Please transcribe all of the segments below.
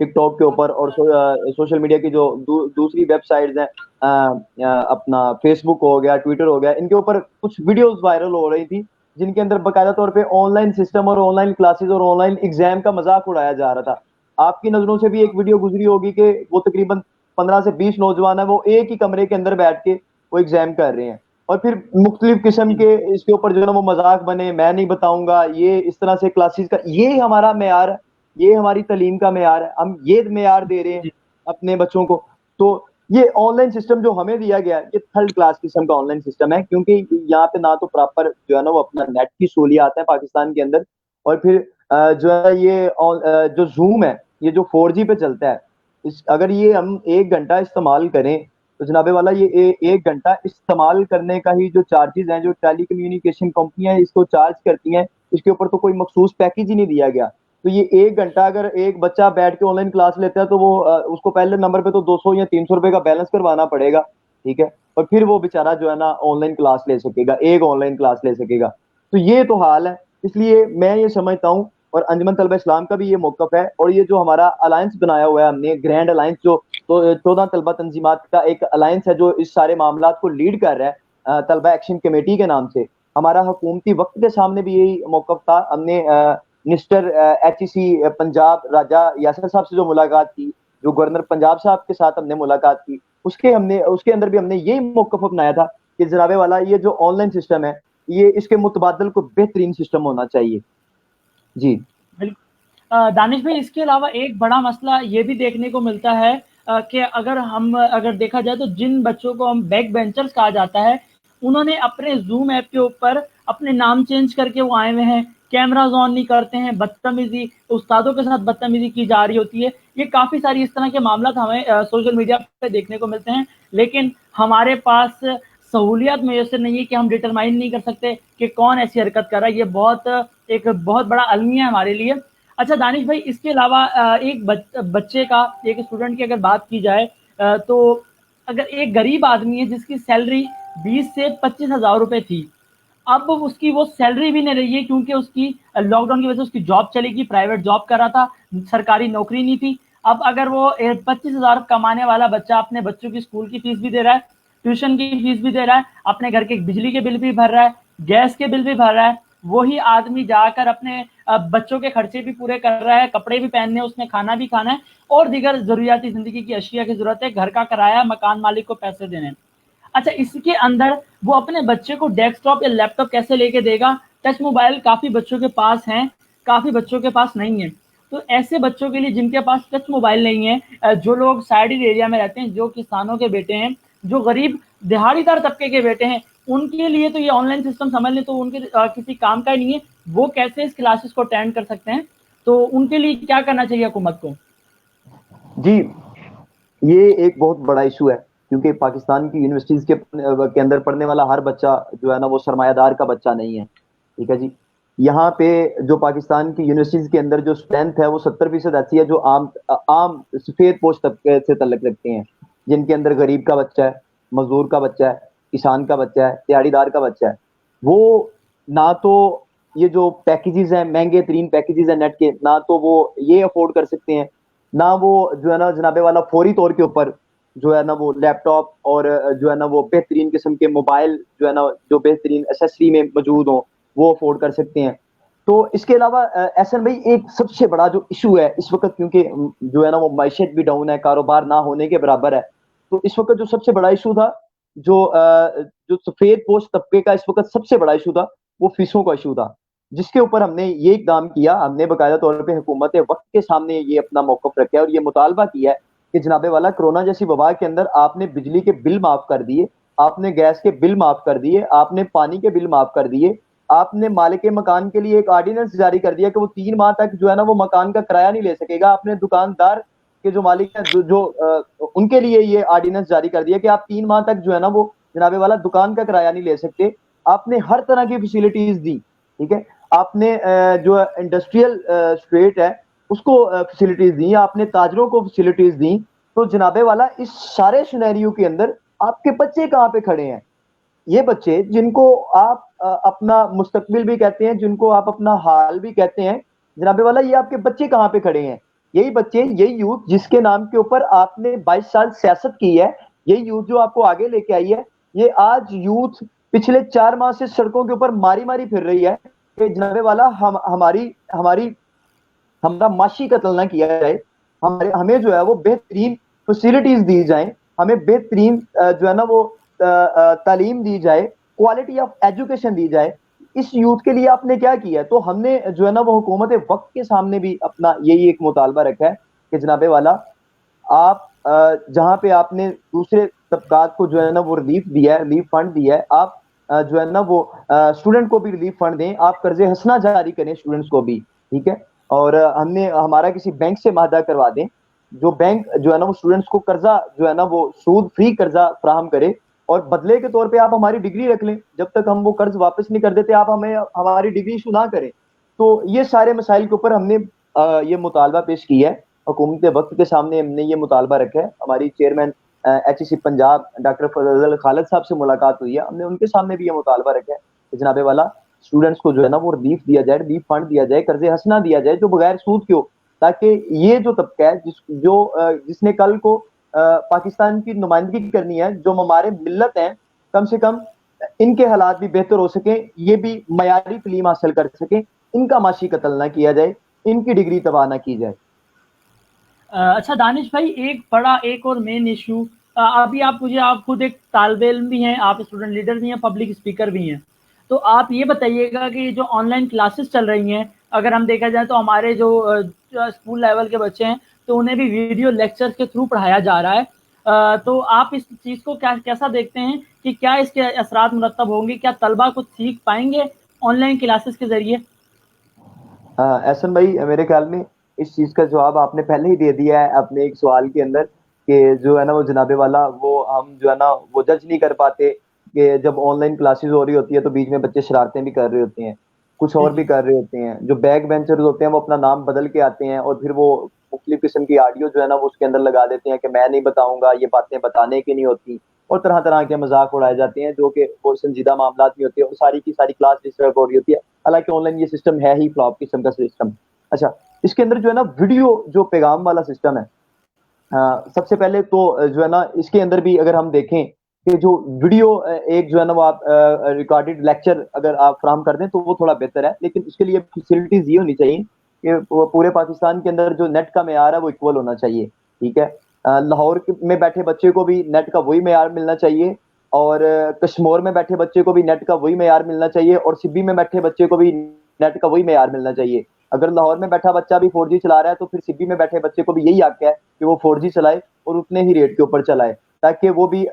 ٹک talk کے اوپر اور سوشل میڈیا کی جو دوسری ویب سائٹس ہیں، اپنا فیس بک ہو گیا، ٹویٹر ہو گیا، ان کے اوپر کچھ ویڈیوز وائرل ہو رہی تھی جن کے اندر باقاعدہ طور پہ آن لائن سسٹم اور آن لائن کلاسز اور آن لائن ایگزام کا مذاق اڑایا جا رہا تھا. آپ کی نظروں سے بھی ایک ویڈیو گزری ہوگی کہ وہ تقریباً 15 سے 20 نوجوان ہیں، وہ ایک ہی کمرے کے اندر بیٹھ کے وہ ایگزام کر رہے ہیں، اور پھر مختلف قسم کے اس کے اوپر جو ہے نا وہ مذاق بنے، میں نہیں بتاؤں گا، یہ اس طرح سے کلاسز کا، یہ ہمارا معیار ہے، یہ ہماری تعلیم کا معیار ہے، ہم یہ معیار دے رہے ہیں اپنے بچوں کو. تو یہ آن لائن سسٹم جو ہمیں دیا گیا ہے یہ تھرڈ کلاس قسم کا آن لائن سسٹم ہے، کیونکہ یہاں پہ نہ تو پراپر جو ہے نا وہ اپنا نیٹ کی سہولیات ہے پاکستان کے اندر، اور پھر جو ہے یہ جو زوم ہے یہ جو 4G پہ چلتا ہے، اگر یہ ہم 1 گھنٹہ استعمال کریں تو جناب والا یہ 1 گھنٹہ استعمال کرنے کا ہی جو چارجز ہیں، جو ٹیلی کمیونیکیشن کمپنیاں اس کو چارج کرتی ہیں، اس کے اوپر تو کوئی مخصوص پیکیج ہی نہیں دیا گیا. تو یہ 1 گھنٹہ اگر ایک بچہ بیٹھ کے آن لائن کلاس لیتا ہے تو وہ اس کو پہلے نمبر پہ تو 200 یا 300 روپے کا بیلنس کروانا پڑے گا، ٹھیک ہے، اور پھر وہ بےچارہ جو ہے نا آن لائن کلاس لے سکے گا، ایک آن لائن کلاس لے سکے گا. تو یہ تو حال ہے. اس لیے میں یہ سمجھتا ہوں، اور انجمن طلبہ اسلام کا بھی یہ موقف ہے، اور یہ جو ہمارا الائنس بنایا ہوا ہے ہم نے، گرینڈ الائنس، جو 14 طلبہ تنظیمات کا ایک الائنس ہے جو اس سارے معاملات کو لیڈ کر رہا ہے طلبہ ایکشن کمیٹی کے نام سے. ہمارا حکومتی وقت کے سامنے بھی یہی موقف تھا. ہم نے منسٹر HEC پنجاب راجہ یاسر صاحب سے جو ملاقات کی، جو گورنر پنجاب صاحب کے ساتھ ہم نے ملاقات کی، اس کے اندر بھی ہم نے یہی موقف اپنایا تھا کہ جناب والا یہ جو آن لائن سسٹم ہے یہ اس کے متبادل کو بہترین سسٹم ہونا چاہیے. جی دانش بھائی، اس کے علاوہ ایک بڑا مسئلہ یہ بھی دیکھنے کو ملتا ہے کہ اگر دیکھا جائے تو جن بچوں کو ہم بیک بینچرز کہا جاتا ہے، انہوں نے اپنے زوم ایپ کے اوپر اپنے نام چینج کر کے وہ آئے ہوئے ہیں، کیمراز آن نہیں کرتے ہیں، بدتمیزی، استادوں کے ساتھ بدتمیزی کی جا رہی ہوتی ہے. یہ کافی ساری اس طرح کے معاملات ہمیں سوشل میڈیا پہ دیکھنے کو ملتے ہیں، لیکن ہمارے پاس سہولیات میسر نہیں ہے کہ ہم ڈٹرمائن نہیں کر سکتے کہ کون ایسی حرکت کر رہا ہے. یہ ایک بہت بڑا المیہ ہے ہمارے لیے. اچھا دانش بھائی، اس کے علاوہ ایک بچے کا، ایک اسٹوڈنٹ کی اگر بات کی جائے تو اگر ایک غریب آدمی ہے جس کی سیلری 20 سے 25 ہزار روپے تھی، اب اس کی وہ سیلری بھی نہیں رہی ہے کیونکہ اس کی لاک ڈاؤن کی وجہ سے اس کی جاب چلے گی، پرائیویٹ جاب کر رہا تھا، سرکاری نوکری نہیں تھی. اب اگر وہ 25 ہزار کمانے والا بچہ اپنے بچوں کی اسکول کی فیس بھی دے رہا ہے، ٹیوشن کی فیس بھی دے رہا ہے، اپنے گھر کے بجلی کے بل بھی بھر رہا ہے، گیس کے بل بھی بھر رہا ہے، وہی آدمی جا کر اپنے بچوں کے خرچے بھی پورے کر رہا ہے، کپڑے بھی پہننے، اس نے کھانا بھی کھانا ہے، اور دیگر ضروریاتی زندگی کی اشیاء کی ضرورت ہے، گھر کا کرایہ، مکان مالک کو پیسے دینے. اچھا، اس کے اندر وہ اپنے بچے کو ڈیسک ٹاپ یا لیپ ٹاپ کیسے لے کے دے گا؟ ٹچ موبائل کافی بچوں کے پاس ہیں، کافی بچوں کے پاس نہیں ہے. تو ایسے بچوں کے لیے جن کے پاس ٹچ موبائل نہیں ہے، جو لوگ سائڈ ایریا میں رہتے ہیں، جو کسانوں کے بیٹے ہیں، جو غریب دہاڑی دار طبقے کے بیٹے ہیں، ان کے لیے تو یہ آن لائن سسٹم سمجھ لیں تو ان کے کسی کام کا ہی نہیں ہے. وہ کیسے اس کلاسز کو اٹینڈ کر سکتے ہیں؟ تو ان کے لیے کیا کرنا چاہیے حکومت کو؟ جی، یہ ایک بہت بڑا ایشو ہے، کیونکہ پاکستان کی یونیورسٹیز کے اندر پڑھنے والا ہر بچہ جو ہے نا وہ سرمایہ دار کا بچہ نہیں ہے، ٹھیک ہے جی. یہاں پہ جو پاکستان کی یونیورسٹیز کے اندر جو اسٹرینتھ ہے وہ 70% ایسی ہے جو عام سفید پوش طبقے سے تعلق رکھتے ہیں، جن کے اندر غریب کا بچہ ہے، مزدور کا بچہ ہے، کسان کا بچہ ہے، دیہڑی دار کا بچہ ہے. وہ نہ تو یہ جو پیکیجز ہیں، مہنگے ترین پیکیجز ہیں نیٹ کے، نہ تو وہ یہ افورڈ کر سکتے ہیں، نہ وہ جو ہے نا جناب والا فوری طور کے اوپر جو ہے نا وہ لیپ ٹاپ اور جو ہے نا وہ بہترین قسم کے موبائل جو ہے نا جو بہترین ایسیسری میں موجود ہوں وہ افورڈ کر سکتے ہیں. تو اس کے علاوہ احسن بھائی، ایک سب سے بڑا جو ایشو ہے اس وقت، کیونکہ جو ہے نا وہ معیشت بھی ڈاؤن ہے، کاروبار نہ ہونے کے برابر ہے، تو اس وقت جو سب سے بڑا ایشو تھا، جو سفید پوش طبقے کا اس وقت سب سے بڑا ایشو تھا، وہ فیسوں کا ایشو تھا، جس کے اوپر ہم نے یہ اقدام کیا. ہم نے باقاعدہ طور پہ حکومت وقت کے سامنے یہ اپنا موقف رکھا ہے اور یہ مطالبہ کیا ہے کہ جناب والا کرونا جیسی وبا کے اندر آپ نے بجلی کے بل معاف کر دیے، آپ نے گیس کے بل معاف کر دیے، آپ نے پانی کے بل معاف کر دیے، آپ نے مالک مکان کے لیے ایک آرڈیننس جاری کر دیا کہ وہ 3 ماہ تک جو ہے نا وہ مکان کا کرایہ نہیں لے سکے گا. آپ نے دکاندار کے جو مالک ہیں جو ان کے لیے یہ آرڈیننس جاری کر دیا کہ آپ 3 ماہ تک جو ہے نا وہ جناب والا دکان کا کرایہ نہیں لے سکتے. آپ نے ہر طرح کی فیسلٹیز دی، ٹھیک ہے. آپ نے جو انڈسٹریل اسٹیٹ ہے اس کو فیسلٹیز دی، آپ نے تاجروں کو فیسلٹیز دی. تو جناب والا اس سارے سینیریو کے اندر آپ کے بچے کہاں پہ کھڑے ہیں؟ یہ بچے جن کو آپ اپنا مستقبل بھی کہتے ہیں، جن کو آپ اپنا حال بھی کہتے ہیں، جناب والا یہ آپ کے بچے کہاں پہ کھڑے ہیں؟ یہی بچے, یہی یوتھ جس کے نام کے اوپر آپ نے 22 سال سیاست کی ہے, یہی یوتھ جو آپ کو آگے لے کے آئی ہے, یہ آج یوتھ پچھلے 4 ماہ سے سڑکوں کے اوپر ماری ماری پھر رہی ہے کہ جناب والا ہمارا معاشی قتل نہ کیا جائے, ہمیں جو ہے وہ بہترین فیسلٹیز دی جائیں, ہمیں بہترین جو ہے نا وہ تعلیم دی جائے, کوالٹی آف ایجوکیشن دی جائے. اس یوتھ کے لیے آپ نے کیا کیا ہے؟ تو ہم نے جو ہے نا وہ حکومت وقت کے سامنے بھی اپنا یہی ایک مطالبہ رکھا ہے کہ جناب والا آپ جہاں پہ آپ نے دوسرے طبقات کو جو ہے نا وہ ریلیف دیا ہے, ریلیف فنڈ دیا ہے, آپ جو ہے نا وہ اسٹوڈنٹ کو بھی ریلیف فنڈ دیں, آپ قرض حسنہ جاری کریں اسٹوڈنٹس کو بھی, ٹھیک ہے. اور ہمارا کسی بینک سے معاہدہ کروا دیں, جو بینک جو ہے نا وہ اسٹوڈنٹس کو قرضہ جو ہے نا وہ سود فری قرضہ فراہم کرے, اور بدلے کے طور پہ آپ ہماری ڈگری رکھ لیں, جب تک ہم وہ قرض واپس نہیں کر دیتے آپ ہمیں ہماری ڈگری ایشو نہ کریں. تو یہ سارے مسائل کے اوپر ہم نے یہ مطالبہ پیش کیا ہے حکومت وقت کے سامنے, ہم نے یہ مطالبہ رکھا ہے. ہماری چیئرمین ایچ ای سی پنجاب ڈاکٹر فضل خالد صاحب سے ملاقات ہوئی ہے, ہم نے ان کے سامنے بھی یہ مطالبہ رکھا ہے کہ جناب والا اسٹوڈنٹس کو جو ہے نا وہ ریلیف دیا جائے, ریلیف فنڈ دیا جائے, قرض حسنہ دیا جائے جو بغیر سود کے ہو, تاکہ یہ جو طبقہ ہے جس نے کل کو پاکستان کی نمائندگی کرنی ہے, جو ہمارے ملت ہیں, کم سے کم ان کے حالات بھی بہتر ہو سکیں, یہ بھی معیاری تعلیم حاصل کر سکیں, ان کا معاشی قتل نہ کیا جائے, ان کی ڈگری تباہ نہ کی جائے. اچھا دانش بھائی, ایک اور مین ایشو, ابھی آپ خود ایک طالب علم بھی ہیں, آپ اسٹوڈنٹ لیڈر بھی ہیں, پبلک اسپیکر بھی ہیں, تو آپ یہ بتائیے گا کہ جو آن لائن کلاسز چل رہی ہیں, اگر ہم دیکھا جائے تو ہمارے جو اسکول لیول کے بچے ہیں تو انہیں بھی ویڈیو لیکچر کے تھرو پڑھایا جا رہا ہے, تو آپ اس چیز کو کیسا دیکھتے ہیں کہ کیا اس کے اثرات مرتب ہوں گے, کیا طلبا کچھ سیکھ پائیں گے آن لائن کلاسز کے ذریعے؟ احسن بھائی, میرے خیال میں اس چیز کا جواب آپ نے پہلے ہی دے دیا ہے اپنے ایک سوال کے اندر, کہ جو ہے نا وہ جناب والا وہ ہم جو ہے نا وہ جج نہیں کر پاتے کہ جب آن لائن کلاسز ہو رہی ہوتی ہے تو بیچ میں بچے شرارتیں بھی کر رہے ہوتے ہیں, کچھ جی اور جی بھی کر رہے ہوتے ہیں. جو بیک بینچرز ہوتے ہیں وہ اپنا نام بدل کے آتے ہیں, اور پھر وہ مختلف قسم کی آڈیو جو ہے نا وہ اس کے اندر لگا دیتے ہیں کہ میں نہیں بتاؤں گا, یہ باتیں بتانے کی نہیں ہوتی, اور طرح طرح کے مذاق اڑائے جاتے ہیں جو کہ وہ سنجیدہ معاملات نہیں ہوتے, اور ساری کی ساری کلاس ڈسٹرب ہو رہی ہوتی ہے, حالانکہ آن لائن یہ سسٹم ہے ہی فلاپ قسم کا سسٹم. اچھا, اس کے اندر جو ہے نا ویڈیو جو پیغام والا سسٹم ہے, سب سے پہلے تو جو ہے نا اس کے اندر بھی اگر ہم دیکھیں کہ جو ویڈیو ایک جو ہے نا وہ آپ ریکارڈڈ لیکچر اگر آپ فراہم کر دیں تو وہ تھوڑا بہتر ہے, لیکن اس کے لیے فیسلٹیز یہ ہونی چاہیے کہ پورے پاکستان کے اندر جو نیٹ کا معیار ہے وہ اکول ہونا چاہیے, ٹھیک ہے. لاہور میں بیٹھے بچے کو بھی نیٹ کا وہی معیار ملنا چاہیے, اور کشمور میں بیٹھے بچے کو بھی نیٹ کا وہی معیار ملنا چاہیے, اور سبی میں بیٹھے بچے کو بھی نیٹ کا وہی معیار ملنا چاہیے. اگر لاہور میں بیٹھا بچہ بھی 4G چلا رہا ہے تو پھر سبی میں بیٹھے بچے کو بھی یہی حق ہے کہ وہ 4G چلائے اور اتنے ہی ریٹ کے اوپر چلائے, تاکہ وہ بھی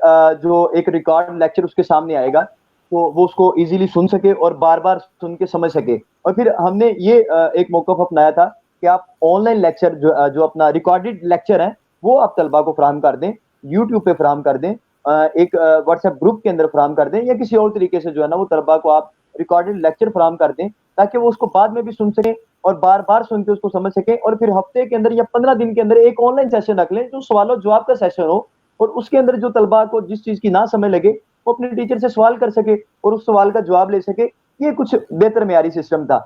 جو ایک ریکارڈ لیکچر اس کے سامنے آئے گا تو وہ اس کو ایزیلی سن سکے اور بار بار سن کے سمجھ سکے. اور پھر ہم نے یہ ایک موقف اپنایا تھا کہ آپ آن لائن لیکچر جو اپنا ریکارڈڈ لیکچر ہیں وہ آپ طلبا کو فراہم کر دیں, یوٹیوب پہ فراہم کر دیں, ایک واٹس ایپ گروپ کے اندر فراہم کر دیں, یا کسی اور طریقے سے جو ہے نا وہ طلبا کو آپ ریکارڈڈ لیکچر فراہم کر دیں, تاکہ وہ اس کو بعد میں بھی سن سکیں اور بار بار سن کے اس کو سمجھ سکیں. اور پھر ہفتے کے اندر یا 15 دن کے اندر ایک آن لائن سیشن رکھ لیں جو سوال و جواب کا سیشن ہو, اور اس کے اندر جو طلبا کو جس چیز کی نہ سمجھ لگے وہ اپنے ٹیچر سے سوال کر سکے اور اس سوال کا جواب لے سکے. یہ کچھ بہتر معیاری سسٹم تھا.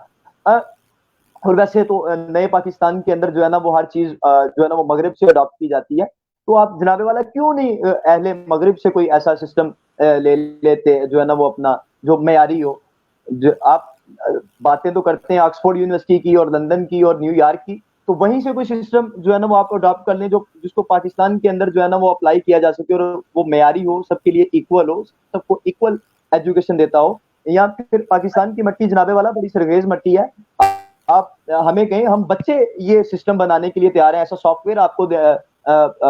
اور ویسے تو نئے پاکستان کے اندر جو ہے نا وہ ہر چیز جو ہے نا وہ مغرب سے اڈاپٹ کی جاتی ہے, تو آپ جناب والا کیوں نہیں اہل مغرب سے کوئی ایسا سسٹم لے لیتے جو ہے نا وہ اپنا جو معیاری ہو. جو آپ باتیں تو کرتے ہیں آکسفورڈ یونیورسٹی کی اور لندن کی اور نیو یارک کی, تو وہیں سے کوئی سسٹم جو ہے نا وہ آپ اڈاپٹ کر لیں جس کو پاکستان کے اندر جو ہے نا وہ اپلائی کیا جا سکے اور وہ معیاری ہو, سب کے لیے ایکول ہو, سب کو ایکول ایجوکیشن دیتا ہو. یا پھر پاکستان کی مٹی جناب والا بڑی سرخیز مٹی ہے, آپ ہمیں کہیں ہم بچے یہ سسٹم بنانے کے لیے تیار ہیں, ایسا سافٹ ویئر آپ کو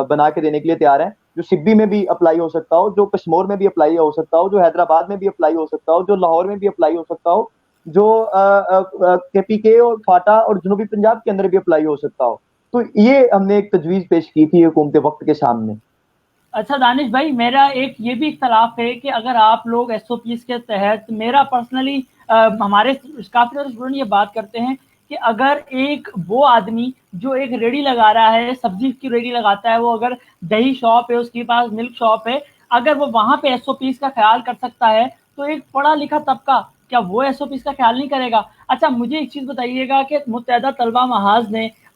بنا کے دینے کے لیے تیار ہیں جو سبی میں بھی اپلائی ہو سکتا ہو, جو کشمور میں بھی اپلائی ہو سکتا ہو, جو حیدرآباد میں بھی اپلائی ہو سکتا ہو, جو لاہور میں بھی اپلائی ہو سکتا ہو, جو کے پی کے اور فاٹا اور جنوبی پنجاب کے اندر بھی اپلائی ہو سکتا ہو. تو یہ ہم نے ایک تجویز پیش کی تھی حکومت وقت کے سامنے. اچھا دانش بھائی, میرا ایک یہ بھی اختلاف ہے کہ اگر آپ لوگ ایس او پیز کے تحت, میرا پرسنلی ہمارے کافی سارے اسٹوڈنٹ یہ بات کرتے ہیں کہ اگر ایک وہ آدمی جو ایک ریڑھی لگا رہا ہے, سبزی کی ریڑھی لگاتا ہے, وہ اگر دہی شاپ ہے, اس کے پاس ملک شاپ ہے, اگر وہ وہاں پہ ایس او پیز کا خیال کر سکتا ہے تو ایک پڑھا لکھا طبقہ کیا وہ ایس او پیز کا خیال نہیں کرے گا؟ اچھا مجھے ایک چیز بتائیے گا کہ متحدہ طلبہ محاذ نے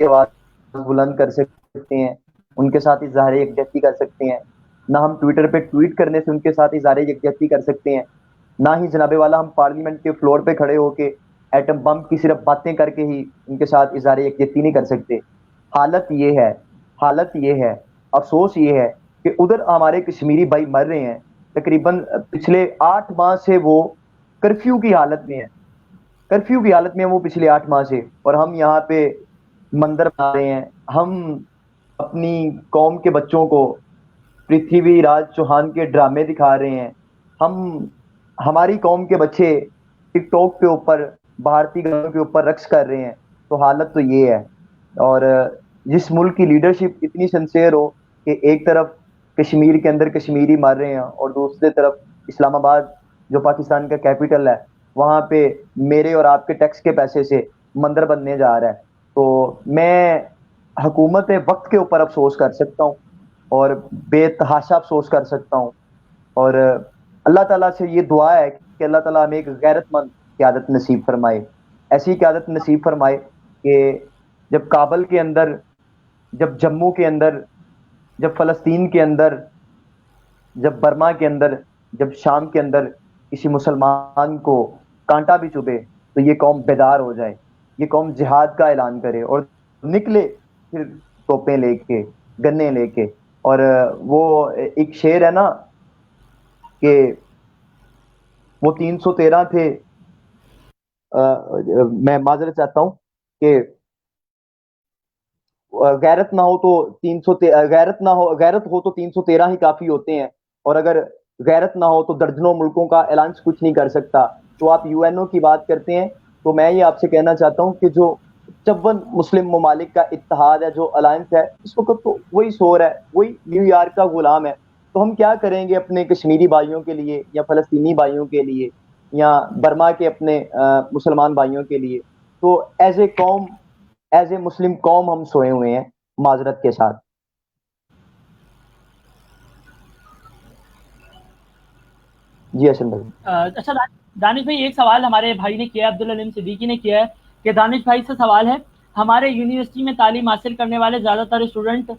کی آواز بلند کر سکتے ہیں، ان کے ساتھ اظہار یکجہتی کر سکتے ہیں، نہ ہم ٹویٹر پہ ٹویٹ کرنے سے ان کے ساتھ اظہار یکجہتی کر سکتے ہیں، نہ ہی جناب والا ہم پارلیمنٹ کے فلور پہ کھڑے ہو کے ایٹم بم کی صرف باتیں کر کے ہی ان کے ساتھ اظہار یکجہتی نہیں کر سکتے۔ حالت یہ ہے، حالت یہ ہے، افسوس یہ ہے کہ ادھر ہمارے کشمیری بھائی مر رہے ہیں، تقریباً پچھلے 8 ماہ سے وہ کرفیو کی حالت میں ہیں، کرفیو کی حالت میں ہیں وہ پچھلے 8 ماہ سے، اور ہم یہاں پہ مندر بنا رہے ہیں، ہم اپنی قوم کے بچوں کو پرتھوی راج چوہان کے ڈرامے دکھا رہے ہیں، ہم ہماری قوم کے بچے ٹک ٹاک کے اوپر بھارتی گانوں کے اوپر رقص کر رہے ہیں۔ تو حالت تو یہ ہے، اور جس ملک کی لیڈرشپ اتنی سنسیئر ہو کہ ایک طرف کشمیر کے اندر کشمیری مر رہے ہیں اور دوسری طرف اسلام آباد جو پاکستان کا کیپٹل ہے وہاں پہ میرے اور آپ کے ٹیکس کے پیسے سے مندر بننے جا رہا ہے، تو میں حکومت وقت کے اوپر افسوس کر سکتا ہوں اور بے تحاشا افسوس کر سکتا ہوں، اور اللہ تعالیٰ سے یہ دعا ہے کہ اللہ تعالیٰ ہمیں ایک غیرت مند قیادت نصیب فرمائے، ایسی قیادت نصیب فرمائے کہ جب کابل کے اندر، جب جموں کے اندر، جب فلسطین کے اندر، جب برما کے اندر، جب شام کے اندر کسی مسلمان کو کانٹا بھی چبھے تو یہ قوم بیدار ہو جائے، یہ قوم جہاد کا اعلان کرے اور نکلے پھر توپیں لے کے، گنے لے کے۔ اور وہ ایک شعر ہے نا کہ وہ 313 تھے، میں معذرت چاہتا ہوں کہ غیرت نہ ہو تو 300 غیرت نہ ہو، غیرت ہو تو 313 ہی کافی ہوتے ہیں، اور اگر غیرت نہ ہو تو درجنوں ملکوں کا اعلان کچھ نہیں کر سکتا۔ تو آپ یو این او کی بات کرتے ہیں، تو میں یہ آپ سے کہنا چاہتا ہوں کہ جو 54 مسلم ممالک کا اتحاد ہے، جو الائنس ہے، اس وقت تو وہی شور ہے، وہی نیو یارک کا غلام ہے۔ تو ہم کیا کریں گے اپنے کشمیری بھائیوں کے لیے یا فلسطینی بھائیوں کے لیے یا برما کے اپنے مسلمان بھائیوں کے لیے؟ تو ایز اے قوم، ایز اے مسلم قوم ہم سوئے ہوئے ہیں، معذرت کے ساتھ۔ جی حسن بھائی۔ اچھا دانش بھائی، ایک سوال ہمارے بھائی نے کیا ہے، عبد العلیم صدیقی نے کیا ہے کہ دانش بھائی سے سوال ہے، ہمارے یونیورسٹی میں تعلیم حاصل کرنے والے زیادہ تر اسٹوڈنٹ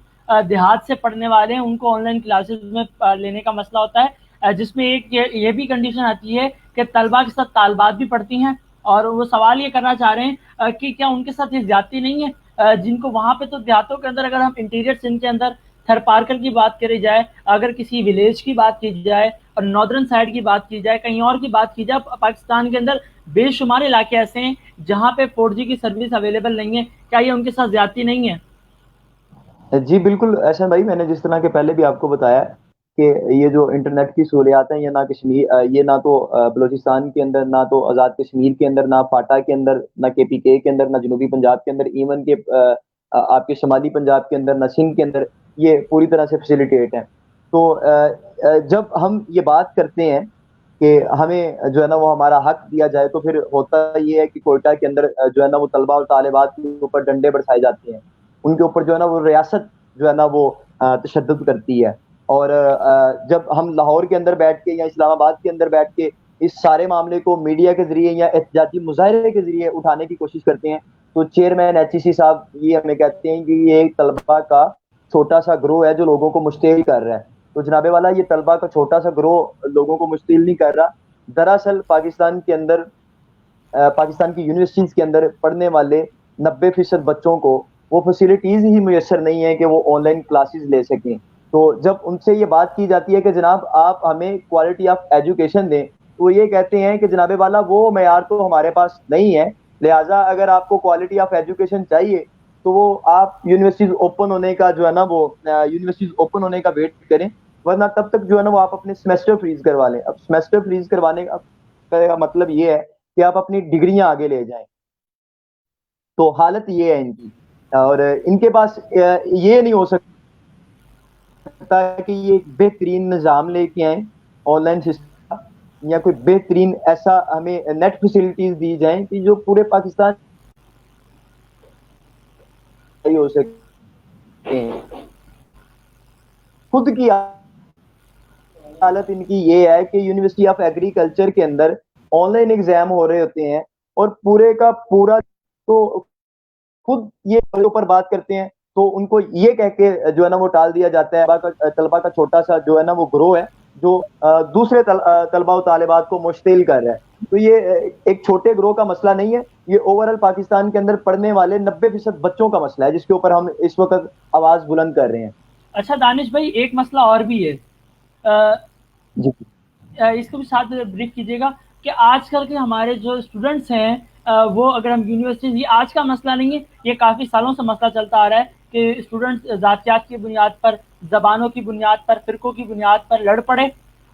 دیہات سے پڑھنے والے ہیں، ان کو آن لائن کلاسز میں لینے کا مسئلہ ہوتا ہے، جس میں ایک یہ بھی کنڈیشن آتی ہے کہ طلبا کے ساتھ طالبات بھی پڑھتی ہیں، اور وہ سوال یہ کرنا چاہ رہے ہیں کہ کیا ان کے ساتھ یہ زیادتی نہیں ہے، جن کو وہاں پہ تو دیہاتوں کے اندر، اگر ہم انٹیریئر سندھ کے اندر تھر پارکر کی بات کری جائے، اگر کسی ولیج کی بات کی جائے اور ناردرن سائڈ کی بات کی جائے، کہیں اور کی بات کی جائے، پاکستان کے اندر بے شمار علاقے ایسے ہیں جہاں پہ 4G کی سروس اویلیبل نہیں ہے، کیا یہ ان کے ساتھ زیادتی نہیں ہے؟ جی بالکل احسن بھائی، میں نے جس طرح کہ پہلے بھی آپ کو بتایا کہ یہ جو انٹرنیٹ کی سہولیات ہیں، یہ نہ کشمیر، یہ نہ تو بلوچستان کے اندر، نہ تو آزاد کشمیر کے اندر، نہ فاٹا کے اندر، نہ کے پی کے اندر، نہ جنوبی پنجاب کے اندر، ایون کہ آپ کے شمالی پنجاب کے اندر، نہ سندھ کے اندر یہ پوری طرح سے فیسیلیٹیٹ ہیں۔ تو جب ہم یہ بات کرتے ہیں کہ ہمیں جو ہے نا وہ ہمارا حق دیا جائے، تو پھر ہوتا یہ ہے کہ کوئٹہ کے اندر جو ہے نا وہ طلبہ اور طالبات کے اوپر ڈنڈے برسائے جاتے ہیں، ان کے اوپر جو ہے نا وہ ریاست جو ہے نا وہ تشدد کرتی ہے، اور جب ہم لاہور کے اندر بیٹھ کے یا اسلام آباد کے اندر بیٹھ کے اس سارے معاملے کو میڈیا کے ذریعے یا احتجاجی مظاہرے کے ذریعے اٹھانے کی کوشش کرتے ہیں، تو چیئرمین ایچ ای سی صاحب یہ ہمیں کہتے ہیں کہ یہ ایک طلبہ کا چھوٹا سا گروہ ہے جو لوگوں کو مشتعل کر رہا ہے۔ تو جناب والا، یہ طلبہ کا چھوٹا سا گروہ لوگوں کو مشتعل نہیں کر رہا، دراصل پاکستان کے اندر، پاکستان کی یونیورسٹیز کے اندر پڑھنے والے 90% بچوں کو وہ فیسلٹیز ہی میسر نہیں ہے کہ وہ آن لائن کلاسز لے سکیں۔ تو جب ان سے یہ بات کی جاتی ہے کہ جناب آپ ہمیں کوالٹی آف ایجوکیشن دیں، تو وہ یہ کہتے ہیں کہ جناب والا وہ معیار تو ہمارے پاس نہیں ہے، لہٰذا اگر آپ کو کوالٹی آف ایجوکیشن چاہیے تو وہ آپ یونیورسٹیز اوپن ہونے کا جو ہے نا وہ یونیورسٹیز اوپن ہونے کا ویٹ کریں، ورنہ تب تک جو ہے نا وہ آپ اپنے سیمسٹر فریز کروا لیں۔ اب سیمسٹر فریز کروانے کا مطلب یہ ہے کہ آپ اپنی ڈگریاں آگے لے جائیں۔ تو حالت یہ ہے ان کی، اور ان کے پاس یہ نہیں ہو سکتا کہ یہ ایک بہترین نظام لے کے آئیں آن لائن سسٹم، یا کوئی بہترین ایسا ہمیں نیٹ فیسلٹیز دی جائیں کہ جو پورے پاکستان ہو سکتے ہیں۔ خود کی حالت ان کی یہ ہے کہ یونیورسٹی آف ایگریکلچر کے اندر آن لائن ایگزام ہو رہے ہوتے ہیں، اور پورے کا پورا تو خود یہ اوپر بات کرتے ہیں تو ان کو یہ کہہ کے جو ہے نا وہ ٹال دیا جاتا ہے. طلبا کا چھوٹا سا جو ہے نا وہ گروہ ہے جو دوسرے طلبا و طالبات کو مشتعل کر رہا ہے. تو یہ ایک چھوٹے گروہ کا مسئلہ نہیں ہے, یہ اوور آل پاکستان کے اندر پڑھنے والے 90% بچوں کا مسئلہ ہے جس کے اوپر ہم اس وقت آواز بلند کر رہے ہیں. اچھا دانش بھائی, ایک مسئلہ اور بھی ہے, جی اس کو بھی ساتھ بریف کیجیے گا کہ آج کل کے ہمارے جو اسٹوڈنٹس ہیں وہ اگر ہم یونیورسٹیز, یہ آج کا مسئلہ نہیں ہے, یہ کافی سالوں سے مسئلہ چلتا آ رہا ہے کہ اسٹوڈنٹس ذاتیات کی بنیاد پر, زبانوں کی بنیاد پر, فرقوں کی بنیاد پر لڑ پڑے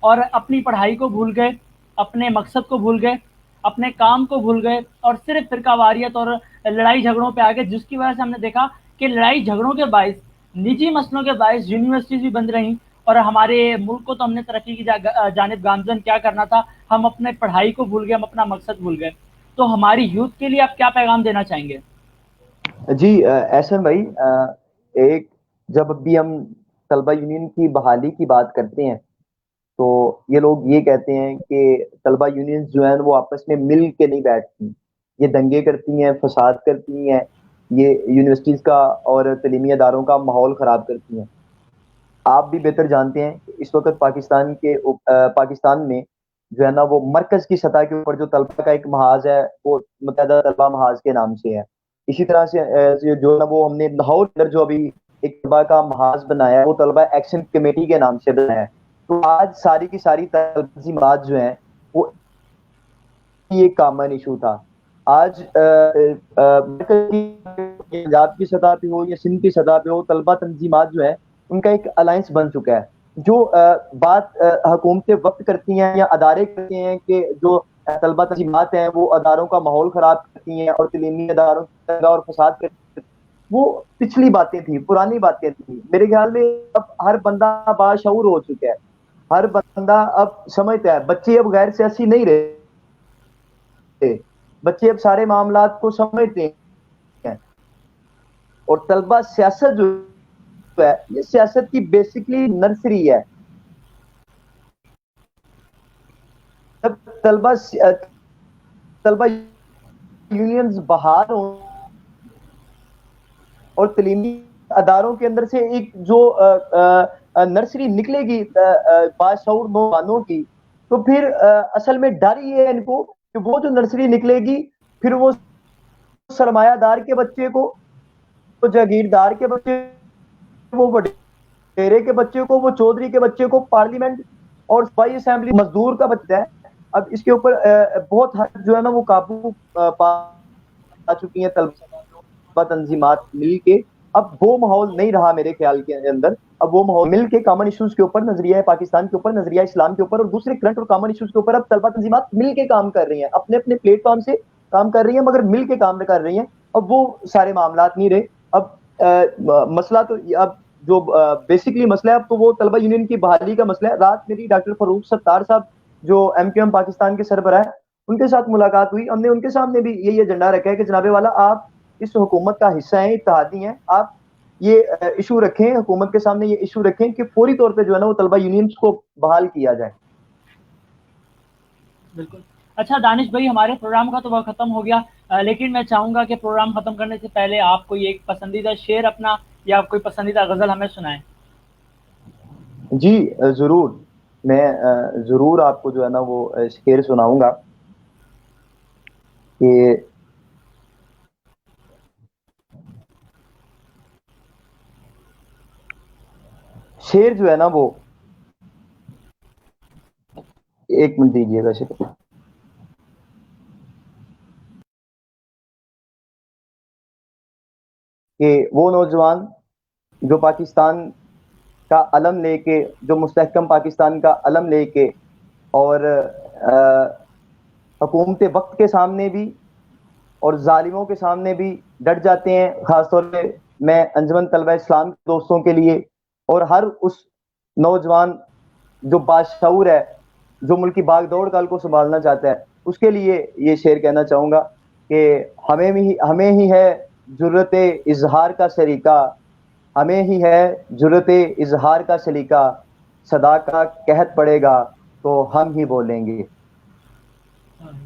اور اپنی پڑھائی کو بھول گئے, اپنے مقصد کو بھول گئے, اپنے کام کو بھول گئے اور صرف فرقہ واریت اور لڑائی جھگڑوں پہ آ گئے, جس کی وجہ سے ہم نے دیکھا کہ لڑائی جھگڑوں کے باعث, نجی مسئلوں کے باعث یونیورسٹیز بھی بند رہیں اور ہمارے ملک کو تو ہم نے ترقی کی جانب گامزن کیا کرنا تھا, ہم اپنے پڑھائی کو بھول گئے, ہم اپنا مقصد بھول گئے. تو ہماری یوتھ کے لیے آپ کیا پیغام دینا چاہیں گے؟ جی احسن بھائی, ایک جب بھی ہم طلبہ یونین کی بحالی کی بات کرتے ہیں تو یہ لوگ یہ کہتے ہیں کہ طلبہ یونین جو ہیں وہ آپس میں مل کے نہیں بیٹھتی, یہ دنگے کرتی ہیں, فساد کرتی ہیں, یہ یونیورسٹیز کا اور تعلیمی اداروں کا ماحول خراب کرتی ہیں. آپ بھی بہتر جانتے ہیں کہ اس وقت پاکستان میں جو ہے نا وہ مرکز کی سطح کے اوپر جو طلبہ کا ایک محاذ ہے وہ متحدہ طلبہ محاذ کے نام سے ہے. اسی طرح سے جو ہے نا وہ ہم نے لاہور اندر جو ابھی ایک طلبہ کا محاذ بنایا ہے وہ طلبہ ایکشن کمیٹی کے نام سے بنایا ہے. تو آج ساری کی ساری تنظیمات جو ہیں وہ ایک کامن ایشو تھا. آج پنجاب کی سطح پہ ہو یا سندھ کی سطح پہ ہو, طلبہ تنظیمات جو ہے ان کا ایک الائنس بن چکا ہے. جو بات حکومتیں وقت کرتی ہیں یا ادارے کرتے ہیں کہ جو طلبہ تنظیمات ہیں وہ اداروں کا ماحول خراب کرتی ہیں اور تعلیمی اداروں کی دنگا اور فساد کرتی ہیں, وہ پچھلی باتیں تھیں, پرانی باتیں تھیں. میرے خیال میں اب ہر بندہ باشعور ہو چکا ہے, ہر بندہ اب سمجھتا ہے. بچے اب غیر سیاسی نہیں رہے, بچے اب سارے معاملات کو سمجھتے ہیں. اور طلبہ سیاست جو ہے یہ سیاست کی بیسکلی نرسری ہے. جب طلبہ یونینز باہر ہوں اور تعلیمی اداروں کے اندر سے ایک جو نرسری نکلے گی باشعور نوجوانوں کی, تو پھر اصل میں ڈر یہ ہے ان کو کہ وہ جو نرسری نکلے گی پھر وہ سرمایہ دار کے بچے کو, وہ جاگیردار کے بچے, وہ وڈیرے کے بچے کو, وہ چودھری کے بچے کو پارلیمنٹ اور صوبائی اسمبلی مزدور کا بچہ ہے. اب اس کے اوپر بہت حد جو ہے نا وہ قابو پا چکی ہیں طلبہ تنظیمات مل کے. اب وہ ماحول نہیں رہا میرے خیال کے اندر. اب وہ ماحول مل کے کامن ایشوز کے اوپر, نظریہ پاکستان کے اوپر, نظریہ اسلام کے اوپر اور دوسرے کرنٹ اور کامن ایشوز کے اوپر اب طلبہ تنظیمات مل کے کام کر رہی ہیں, اپنے اپنے پلیٹ فارم سے کام کر رہی ہیں مگر مل کے کام کر رہی ہیں. اب وہ سارے معاملات نہیں رہے. اب مسئلہ تو اب جو بیسکلی مسئلہ ہے اب تو وہ طلبہ یونین کی بحالی کا مسئلہ ہے. رات میری ڈاکٹر فاروق ستار صاحب جو MQM پاکستان کے سربراہ ہیں ان کے ساتھ ملاقات ہوئی. ہم نے ان کے سامنے بھی یہی ایجنڈا رکھا ہے کہ جناب والا آپ اس حکومت کا حصہ ہیں, اتحادی ہیں, آپ یہ ایشو رکھیں, حکومت کے سامنے یہ ایشو رکھیں کہ فوری طور پہ جو ہے نا وہ طلبہ یونینز کو بحال کیا جائے. بالکل. اچھا دانش بھائی, ہمارے پروگرام کا تو وقت ختم ہو گیا, لیکن میں چاہوں گا کہ پروگرام ختم کرنے سے پہلے آپ کوئی ایک پسندیدہ شعر اپنا یا کوئی پسندیدہ غزل ہمیں سنائیں. جی ضرور, میں ضرور آپ کو جو ہے نا وہ شعر سناؤں گا کہ شعر جو ہے نا وہ, ایک منٹ دیجیے گا شعر, کہ وہ نوجوان جو پاکستان کا علم لے کے, جو مستحکم پاکستان کا علم لے کے اور حکومت وقت کے سامنے بھی اور ظالموں کے سامنے بھی ڈٹ جاتے ہیں. خاص طور پہ میں انجمن طلبہ اسلام کے دوستوں کے لیے اور ہر اس نوجوان جو باشعور ہے, جو ملک کی باغ دوڑ کال کو سنبھالنا چاہتا ہے, اس کے لیے یہ شعر کہنا چاہوں گا کہ ہمیں ہی ہے جرت اظہار کا سلیقہ, ہمیں ہی ہے جرت اظہار کا سلیقہ, صدا کا قحط پڑے گا تو ہم ہی بولیں گے.